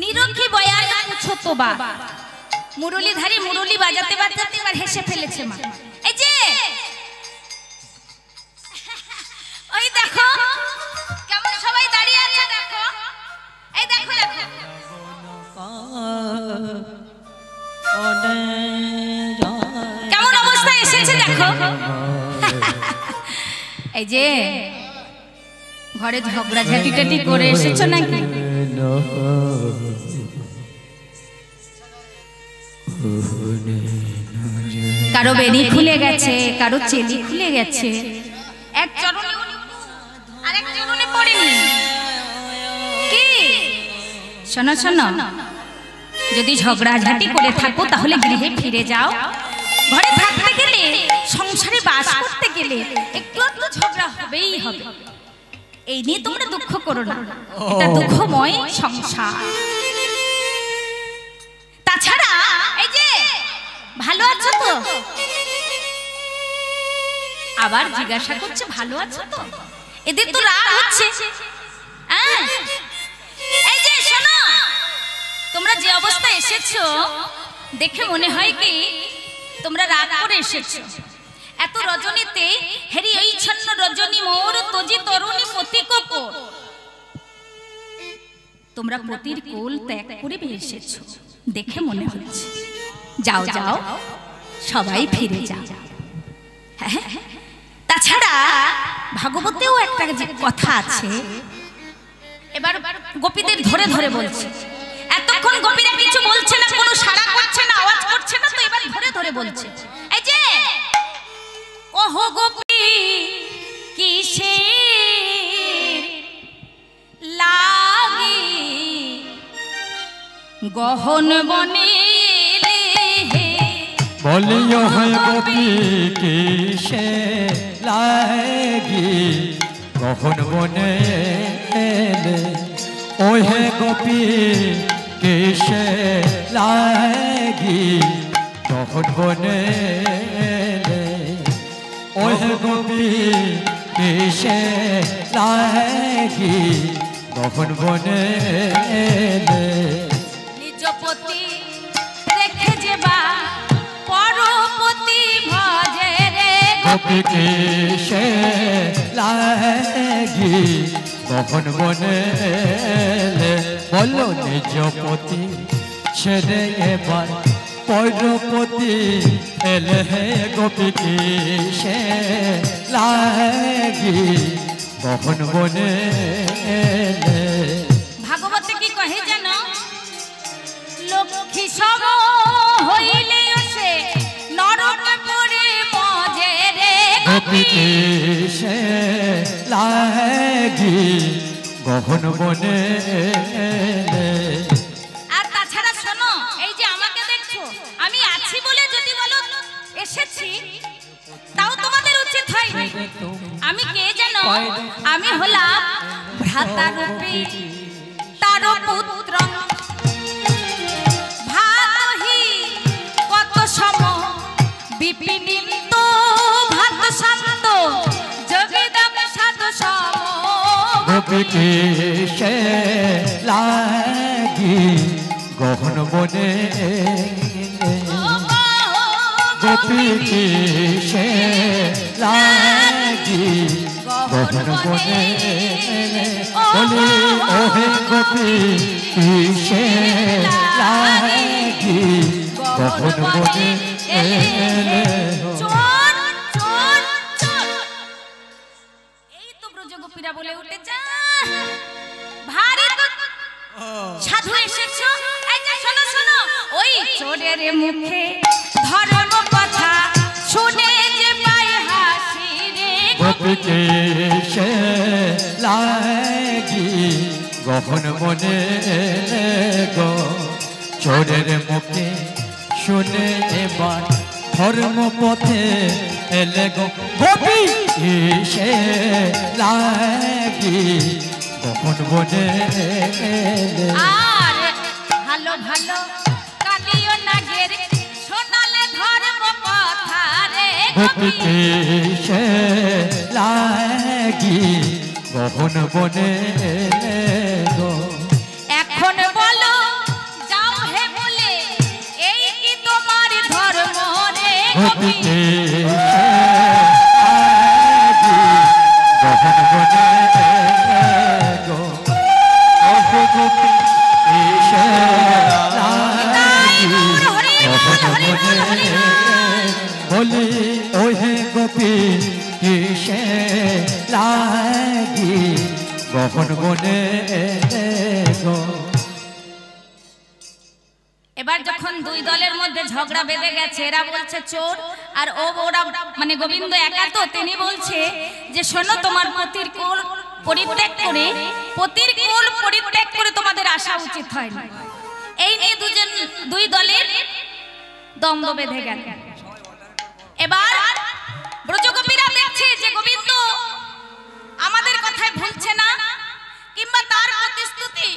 নিরখি বয়ান পুছত বা মুরলীধারী মুরলী বাজাতে বাজাতে এবার হেসে ফেলেছে মা এই যে ওই দেখো কেমন সবাই দাঁড়িয়ে আছে দেখো এই দেখো দেখো কেমন অবস্থা এসেছে দেখো এই যে ঘরে ঝগড়া ঝাঁটিটাটি করে এসেছো নাকি কারো বেনি খুলে গেছে কারো চেলি খুলে গেছে এক চরণে আরেক চরণে পড়েনি কি শোনো শোনো যদি ঝগড়াঝাটি করে থাকো তাহলে গৃহে ফিরে যাও ঘরে থাকতে গেলে সংসারে বাস করতে গেলে একটু একটু ঝগড়া হবেই হবে এই নিয়ে তোমরা দুঃখ করো না এটা দুঃখময় সংসার তাছাড়া এই যে ভালো আছো তো? আবার জিজ্ঞাসা করছে ভালো আছো তো? এদের তো রাগ হচ্ছে। এই যে শোনো, তোমরা যে অবস্থায় এসেছো দেখে মনে হয় কি তোমরা রাগ করে এসেছো। এত রজনীতে হেরি এই ছন্ন রজনী মোর তজি তরুণী পতিক কোর। তোমরা পতির কোল ত্যাগ করে এসেছো দেখে মনে হচ্ছে। যাও যাও সবাই ফিরে যাও। তাছাড়া ভাগবতেও একটা কথা আছে। এবার গোপীদের ধরে ধরে বলছে। এতক্ষণ গোপীরা কিছু বলছে না, কোনো সাড়া করছে না, আওয়াজ করছে না, তো এবার ধরে ধরে বলছে। এই যে ওহো গোপী কিসে লাগি গহন বনে বলিও হয় গোপী কিসে লাগি গহন বনে এলে। ওহে গোপী কিসে লাগি গহন বনে এলে। ওহে গোপী কিসে লাগি গহন বনে এলে। নিজ পতি রেখে যেবা পরপতি ভজে রে গোপী কিসে লাগি গহন বনে এলে। বলো নিজ পতি ছেড়ে এবার পরপতি এলে। গোপী কিসে লাগি গহন বনে এলে। ভাগবতে কি কহে জানো? লক্ষ্মী সম হইলে সে নরক পড়ে মজে রে গোপী কিসে লাগি গহন বনে এলে। আর তাছাড়া শোনো, এই যে আমাকে দেখছো, আমি আছি বলে যদি বলো এসেছি, তাও তোমাদের উচিত হয়নি। আমি কে জানো? আমি হলাম ভ্রাতারূপী তার পুত্র। ভাতহি কত সম বিপিনিন্ত ভাত শান্ত যোগিদাম সাধ সম। গোপী কিসে লাগি গহন বনে এলে। গোপী কিসে লাগি গহন বনে এলে। বলি ওহে গোপী কিসে লাগি গহন বনে এলে। চোর চোর চোর, এই তো ব্রজগোপীরা বলে উঠেছে। ভারী তো সাধু এসেছো। এই যে শোনো শোনো, ওই চোরের মুখে ধর্ম কথা শুনে যে পাই হাসি রে গোপী কিসে লাগি গহন বনে এলে গো। চোরের মুখে শুনে এবার ধর্ম পথে এলে গো। গোপী কিসে লাগি গহন বনে এলে। আর ভালো ভালো কালিও নাগের শোনালে ধর্ম কথা রে গোপী কিসে লাগি গহন বনে এলে গো। এখন বলো যাও হে বলে এই কি তোমার ধর্ম রে গোপী গোপী? কিসে লাগি গহন বনে এলে গো। ওহে গোপী কিসে লাগি গহন বনে এলে। বলি ওহে গোপী কিসে লাগি গহন বনে এলে গো। এবার যখন দুই দলের মধ্যে ঝগড়া বেঁধে গেছে, এরা বলছে চোর আর ওরা মানে গোবিন্দ একা, তো তিনি বলছে যে শোনো, তোমার পতির কোল পরিত্যাগ করে তোমাদের আসা উচিত হয় না। এই নিয়ে দুই দলের দ্বন্দ্ব বেঁধে গেল। এবার ব্রজগোপীরা দেখছে যে গোবিন্দ আমাদের কথায় ভুলছে না, কিংবা তার প্রতিশ্রুতি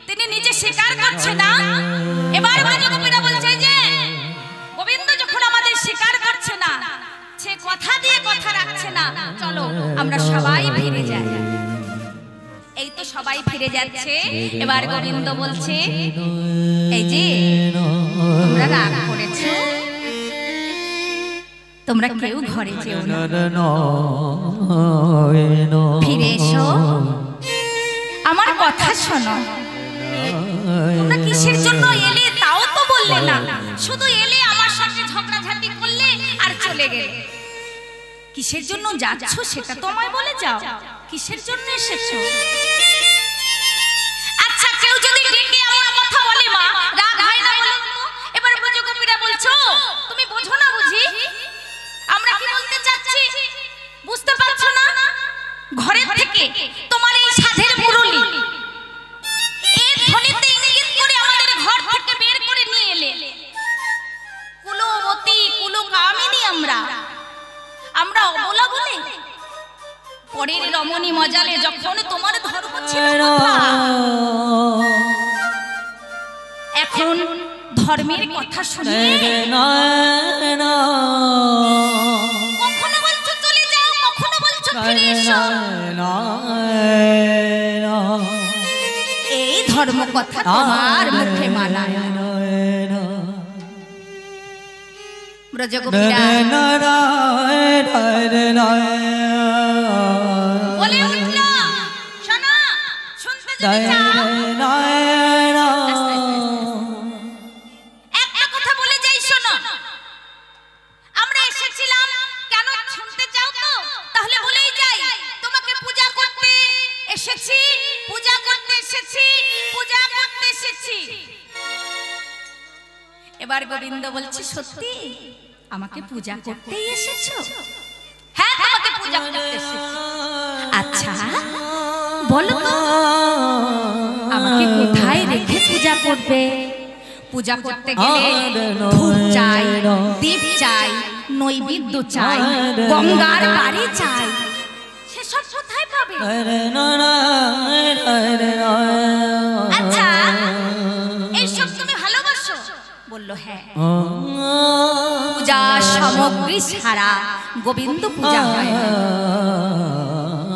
তিনি নিজে স্বীকার করছে না। এবার ব্রজগোপীরা বলছে যে গোবিন্দ যখন এই তো সবাই ফিরে যাচ্ছে। এবার গোবিন্দ বলছে, এই যে তোমরা রাগ করেছো, তোমরা কেউ ঘরে যেও না, ফিরে এসো, আমার কথা শোনো। তোমরা কিসের জন্য এলে তাও তো বললে না, শুধু এলে আমার সাথে ঝগড়াঝাটি করলে আর চলে গেলে। কিসের জন্য যাচ্ছ সেটা তো আমায় বলে যাও, কিসের জন্য এসেছো? আচ্ছা, কেউ যদি ডেকে আমার কথা বলে মা, রাগ হয় না বলো তো? এবার ব্রজগোপীরা বলছো তুমি বোঝো না বুঝি আমরা কি বলতে চাচ্ছি, বুঝতে পারছো না? ঘরের থেকে তোমার এই সাধের মুরলি এই ধ্বনিতে ইঙ্গিত করে আমাদের ঘর থেকে বের করে নিয়ে এলে। কুলবতী কুলকামিনী আমরা অবলা বলে পরের রমণী মজালে যখন তোমার ধর্ম ছিল কথা, এখন ধর্মের কথা শুনে কখনো বলছো চলে যাও, কখনো বলছো ফিরে এসো। এই ধর্ম কথা তোমার মুখে মানায় না। ব্রজগোপীরা বলে উঠল, শোনো, শুনতে যদি চাও একটা কথা বলে যাই, শোনো। আমরা এসেছিলাম কেন শুনতে চাও তো? তাহলে বলেই যাই, তোমাকে পূজা করতে এসেছি, পূজা করতে এসেছি, পূজা করতে এসেছি। এবার গোবিন্দ বলছে, সত্যি আমাকে পূজা করতেই এসেছো? হ্যাঁ, তোমাকে পূজা করতে এসেছি। আচ্ছা বলো তো, আমাকে কোথায় রেখে পূজা করবে? পূজা করতে গেলে ধূপ চাই, দীপ চাই, নৈবেদ্য চাই, গঙ্গার বাড়ি চাই, সেসব কোথায় পাবে? আচ্ছা, এইসব তুমি ভালোবাসো? বললো হ্যাঁ। পূজা সামগ্রী ছাড়া গোবিন্দ পূজা হয় না।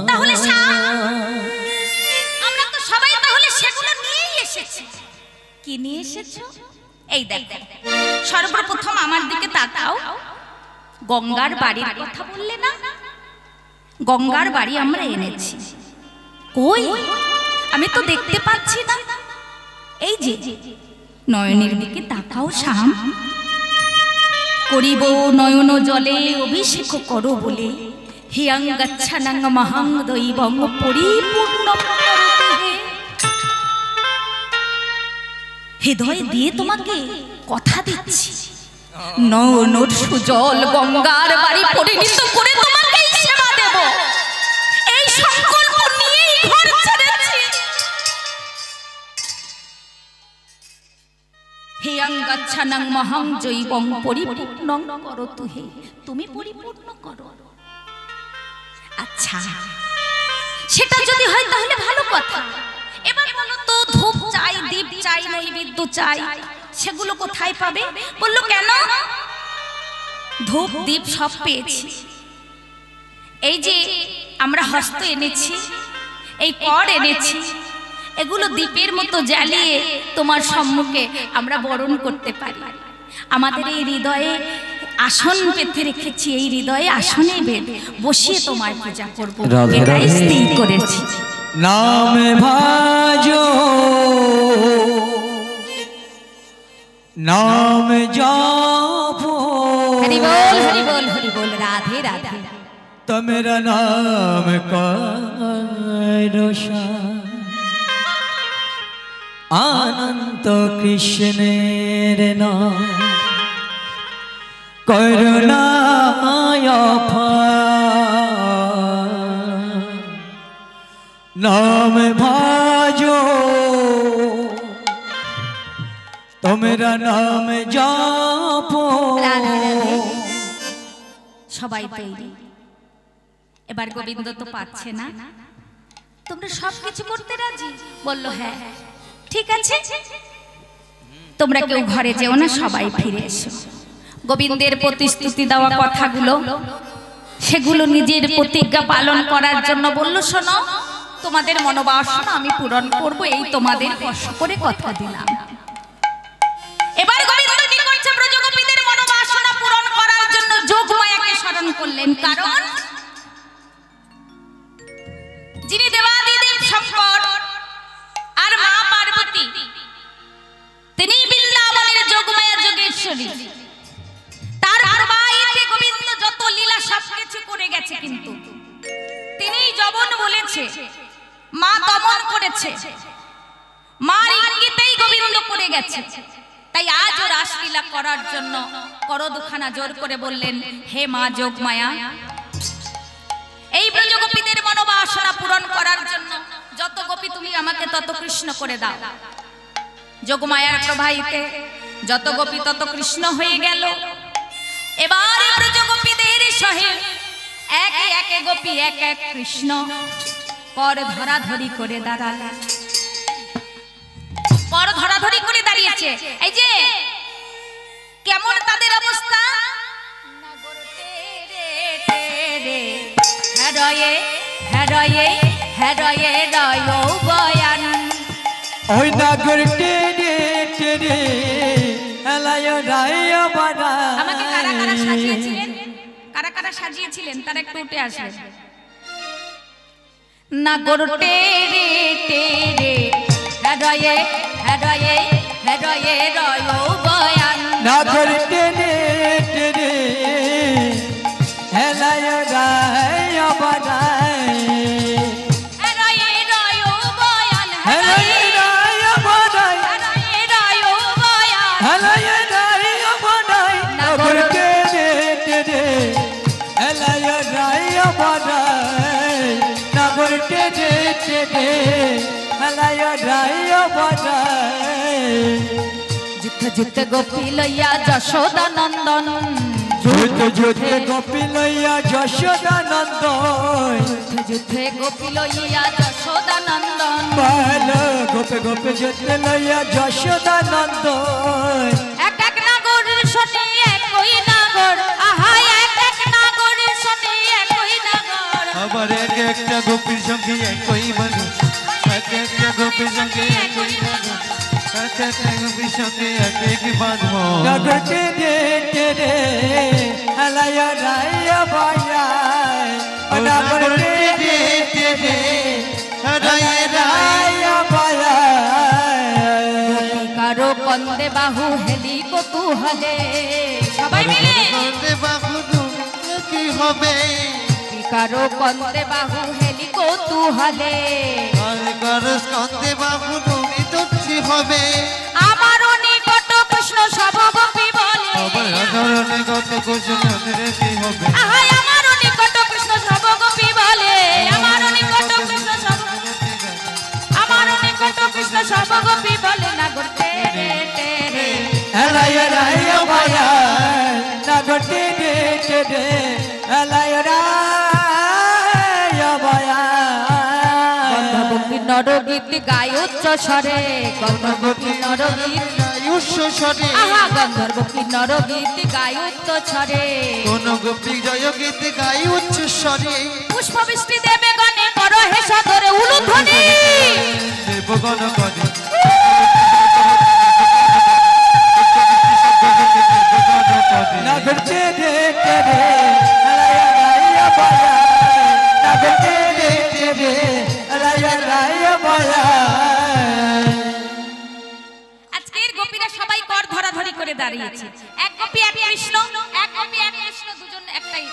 তাহলে আমরা তো সবাই তাহলে সেগুলো নিয়েই এসেছি। কি নিয়ে এসেছো? এই দেখো, সর্বপ্রথম আমার দিকে তাকাও। গঙ্গার বাড়ির কথা বললে না? গঙ্গার বাড়ি আমরা এনেছি। কই? আমি তো দেখতে পাচ্ছি না। এই যে নয়নের দিকে তাকাও শ্যাম। করিব নয়ন জলে অভিষেক করো বলে, হিয়াং গচ্ছানাং মহাং দৈবং পরিপূর্ণ করতে। হৃদয় দিয়ে তোমাকে কথা দিচ্ছি, নয়নের সুজল গঙ্গার বাড়ি পরিণত করে তোমাকে সেবা দেব। এই সংকল্প নিয়েই ঘর ছেড়েছি। হিয়াং গচ্ছানাং মহাং জৈবং পরিপূর্ণং করতু হে, তুমি পরিপূর্ণ করো। আচ্ছা, সেটা যদি হয় তাহলে ভালো কথা। এবার বলো তো, ধূপ চাই, দীপ চাই, নৈবেদ্য চাই, সেগুলো কোথায় পাবে? বললো কেন? ধূপ দীপ সব পেয়েছি। এই যে আমরা হস্ত এনেছি, এই কর এনেছি, এগুলো দীপের মতো জ্বালিয়ে তোমার সম্মুখে আমরা বরণ করতে পারি। আমাদের এই হৃদয়ে আসন পেতে রেখেছি, এই হৃদয়ে আসনে বসিয়ে তোমার পূজা করব, এটাই স্থির করেছি। নাম ভাজো নাম জপো, হরি বল হরি বল হরি বল, রাধে রাধে। তো মেরা নাম করোষা अनंत कृष्णेर नाम करुणाय नाम भाजो তোমরা নাম জপো। সবাই তৈরি। এবার গোবিন্দ তো পাচ্ছে না, তোমরা সবকিছু করতে রাজি? বললো হ্যাঁ ঠিক আছে, তোমরা কেউ ঘরে যেও না, সবাই ফিরে এসো। গোবিন্দের প্রতিশ্রুতি দেওয়া কথাগুলো, সেগুলো নিজের প্রতিজ্ঞা পালন করার জন্য বললো, শোনো তোমাদের মনোবাসনা আমি পূরণ করব, এই তোমাদের কষ্ট করে কথা দিলাম। এবার গোবিন্দ কি করছে? ব্রজগোপীদের মনোবাসনা পূরণ করার জন্য যোগমায়াকে স্মরণ করলেন। কারণ যিনি দেবাদিদেব শঙ্কর আর মা পার্বতী, তিনি বৃন্দাবনের যোগমায়া যোগেশ্বরী। তার প্রবাহিতে গোবিন্দ যত লীলা সবকিছু করে গেছে, কিন্তু তিনি যবন বলেছে, মা দমন করেছে, মার ইঙ্গিতেই গোবিন্দ করে গেছে। তাই আজও রাসলীলা করার জন্য করদুখানা জোর করে বললেন, হে মা যোগমায়া, এই ব্রজগোপীদের মনোবাসনা পূরণ করার জন্য যত গোপী তুমি আমাকে তত কৃষ্ণ করে দাও। যোগমায়ার প্রবাহিতে যত গোপী তত কৃষ্ণ হয়ে গেল। এবার ব্রজগোপীদের সহে একে একে গোপী এক এক কৃষ্ণ কর ধরাধরি করে দাঁড়ালেন। কর ধরাধরি করে দাঁড়িয়েছে। এই যে কেমন তাদের অবস্থা, হৃদয়ে হৃদয়ে হৃদয়ে রয় বয়ান। ওই নাগর টেনে টেনে এলায় রায় বাড়া। আমাকে কারা কারা সাজিয়েছিলেন, কারা কারা সাজিয়েছিলেন তারা একটু উঠে আসবেন। নাগর টেনে টেনে হৃদয়ে হৃদয়ে হৃদয়ে রয় বয়ান। নাগর টেনে টেনে এলায় রায় বাড়া। যুদ্ধ যুদ্ধ গোপী লইয়া যশোদা নন্দন, যুদ্ধ যুদ্ধে গোপী লইয়া যশোদা নন্দন, যুদ্ধ যুদ্ধে গোপী লইয়া যশোদা নন্দন। ভালো গোপে গোপে যুদ্ধে লইয়া যশোদা নন্দন। এক এক নাগর শনি একই নাগর, আহা এক এক নাগর শনি একই নাগর। আবার এক একটা গোপীর সঙ্গে একই মানুষ, এক একটা গোপীর সঙ্গে একই মানুষ, এক একটা গোপীর সঙ্গে এক এক বাঁধবো। নাগর টেনে টেনে এলায় রায় বাড়া। নাগর টেনে টেনে এলায় রায় বাড়া। কারো কন্দে বাহু হেলি কৌতূহলে, সবাই মিলে কন্দে বাহু কি হবে, কারো কন্দে বাহু হেলি কৌতূহলে। কারো কন্দে বাহু তুমি তুচ্ছি হবে। আমার নিকট কৃষ্ণ সব গোপী বলে, আবার নিকট কৃষ্ণ কি হবে, আহা আমার নিকট কৃষ্ণ সব গোপী বলে, আমার নিকট কৃষ্ণ সব, আমার নিকট কৃষ্ণ সব গোপী বলে। নাগর টেনে টেনে এলায় রায় বাড়া। নাগর টেনে টেনে এলায় রায় বাড়া। গন্ধগোপী নরগীত গায় উচ্চ স্বরে, গন্ধগোপী নরগীত উচ্চ স্বরে, আহা গন্ধর্বপী নরগীত গায় উচ্চ স্বরে। কোন গোপী জয় গীত গাই উচ্চ স্বরে। পুষ্পবৃষ্টি দেবে গণে করো হে সদরে উলুধ্বনি। দেবগণ করে নাগর টেনে টেনে এলায় রায় বাড়া। নাগর টেনে টেনে এলায় রায় বাড়া। আজকের গোপীরা সবাই কর ধরাধরি করে দাঁড়িয়েছে। এক গোপী এক কৃষ্ণ, এক গোপী এক কৃষ্ণ, দুজন একটাই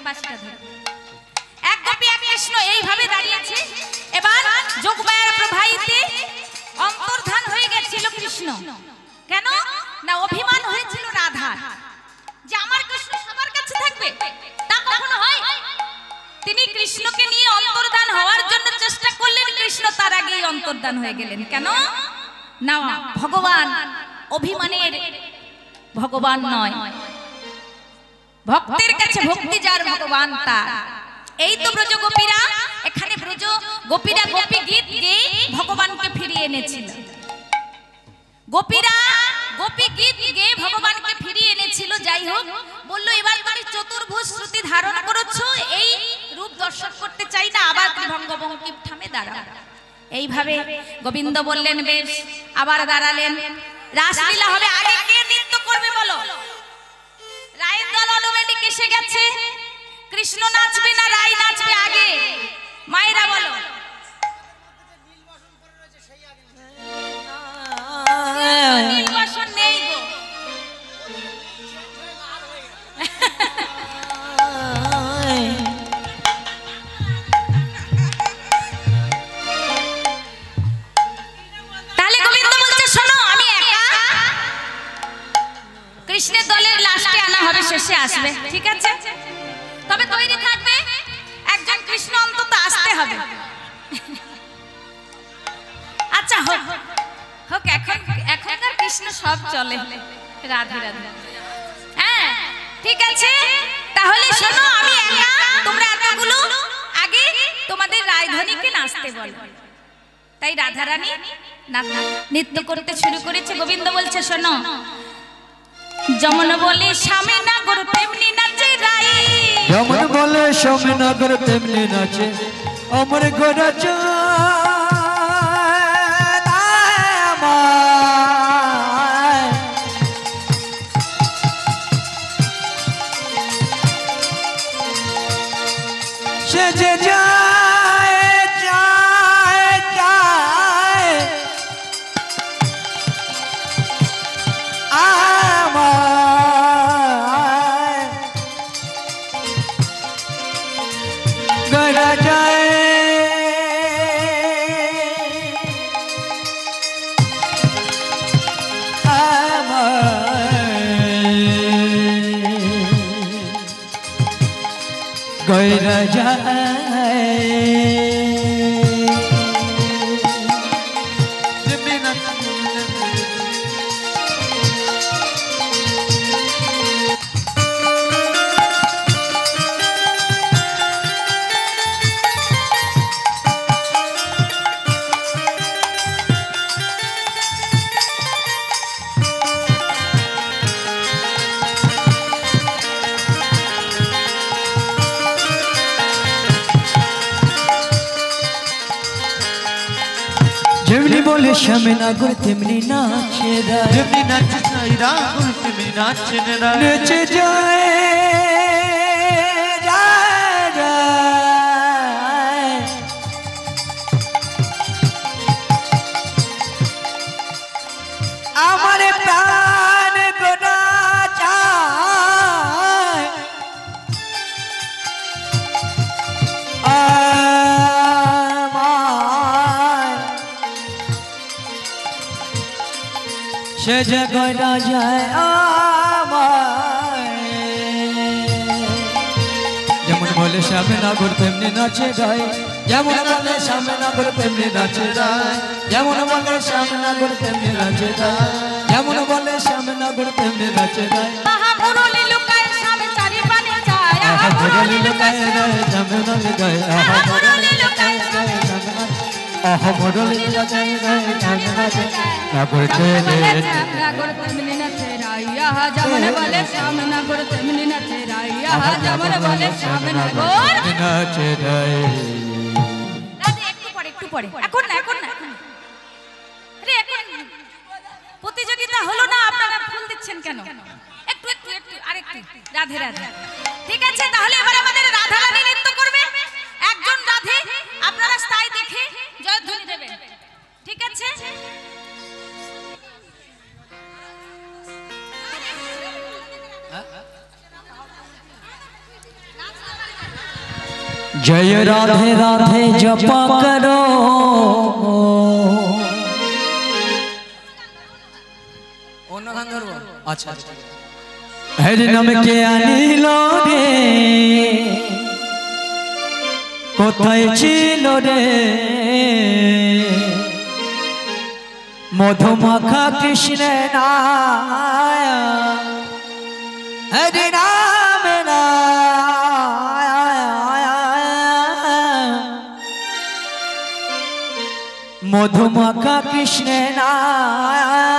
বাসিটা ধরে, এক গোপী এক কৃষ্ণ এইভাবে দাঁড়িয়েছে। এবার যোগমায়ার প্রবাহিতে অন্তর্ধান হয়ে গেছিল কৃষ্ণ। কেন না অভিমান হয়েছিল রাধা যে আমার কৃষ্ণ সবার কাছে থাকবে, তা কখনো হয়। তিনি কৃষ্ণকে নিয়ে অন্তর্ধান হওয়ার জন্য চেষ্টা করলেন, কৃষ্ণ তার আগেই অন্তর্ধান হয়ে গেলেন। কেন না ভগবান অভিমানের ভগবান নয়, ভক্তের কাছে ভক্তি যার ভগবান তার। এই তো ব্রজ গোপীরা, এখানে ব্রজ গোপীরা গোপী গীত গেয়ে ভগবানকে ফিরিয়ে এনেছিল। গোপীরা গোপী গীত গেয়ে ভগবানকে ফিরিয়ে এনেছিল। যাই হোক, বললো এবার তুমি চতুর্ভুজ শ্রুতি ধারণ করেছো, এই রূপ দর্শন করতে চাই না, আবার ত্রিভঙ্গ বঙ্কিম ঠামে দাঁড়াও। এইভাবে গোবিন্দ বললেন বেশ, আবার দাঁড়ালেন। রাসলীলা হবে, আগে কে নৃত্য করবে বলো? রায়ের দল অটোমেটিক এসে গেছে। কৃষ্ণ নাচবে না রাই নাচবে আগে? মায়েরা বলো। নির্বাসন নেই গো। তাহলে গোবিন্দ বলছে শোনো, আমি একা, কৃষ্ণের দলের লাস্টে আনা হবে, শেষে আসবে, ঠিক আছে? তবে তৈরি থাকবে, একজন কৃষ্ণ অন্তত আসতে হবে। আচ্ছা হোক হোক, এখনকার কৃষ্ণ সব চলে। রাধে রাধে। হ্যাঁ ঠিক আছে, তাহলে শোনো, আমি একা, তোমরা এতগুলো আগে তোমাদের রায়ধনীকে নাচতে বলো। তাই রাধারানী নৃত্য করতে শুরু করেছে। গোবিন্দ বলছে শোনো, যেমন বলে স্বামীনগর তেমনি নাচে রাই, যেমন বলে স্বামীনগর তেমনি নাচে অমর গোরা সে যে যায় যায় যায় আমায় গড়া যায় গড়া যায় যেমনি বলে স্বামীনগর তেমনি নাচে রায়, যেমনি নাচে সাইরা তেমনি নাচে না নেচে যায় যায় যায় আমার প্রাণ গোটা চায় সে যে গড়া যায় আমায়। যেমন বলে স্বামীনগর তেমনি নাচে গায়, যেমন বলে স্বামীনগর তেমনি নাচে গায়, যেমন বলে স্বামীনগর তেমনি নাচে গায়, যেমন বলে স্বামীনগর তেমনি নাচে গায়। মহামুরলী লুকায় স্বামী চারি পানে যায়, আহা মুরলী লুকায় গায় স্বামীনগর গায়, আহা মুরলী লুকায় গায় স্বামীনগর, আহা মুরলী লুকায় গায় স্বামীনগর নগর তেমনি নগর তেমনি নাচে রাই, আহা যেমন বলে স্বামীনগর তেমনি নাচে রাই, আহা যেমন বলে স্বামীনগর নাচে গায়। একটু পরে এখন না আরে এখন প্রতিযোগিতা হলো না, আপনারা ফুল দিচ্ছেন কেন? একটু আরেকটু রাধে রাধে। ঠিক আছে, তাহলে এবার আমাদের রাধা রানী নৃত্য করবে। একজন রাধে আপনারা স্থায়ী দেখে জয়ধ্বনি দেবেন, ঠিক আছে? जय राधे राधे जपा करो, अच्छा हरि नाम के अनिल रे কোথায় ছিল রে মধুমাখা কৃষ্ণ নায়া হরি নাম মধুমাখা কৃষ্ণ নাম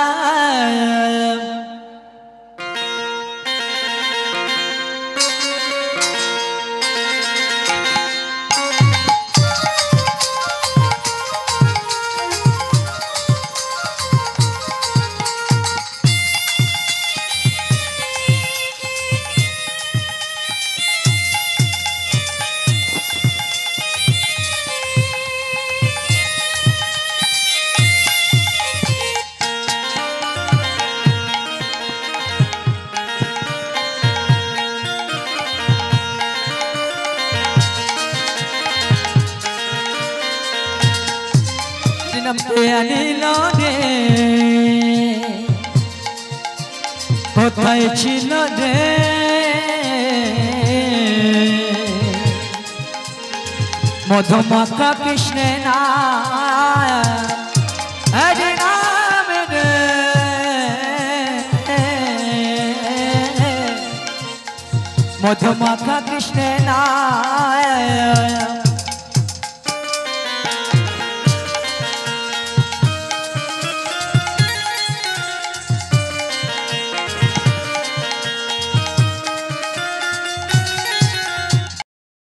নাম কে আনিল রে কোথায় ছিল রে মধুমাখা কৃষ্ণে না হরে নাম রে মধুমাখা কৃষ্ণে না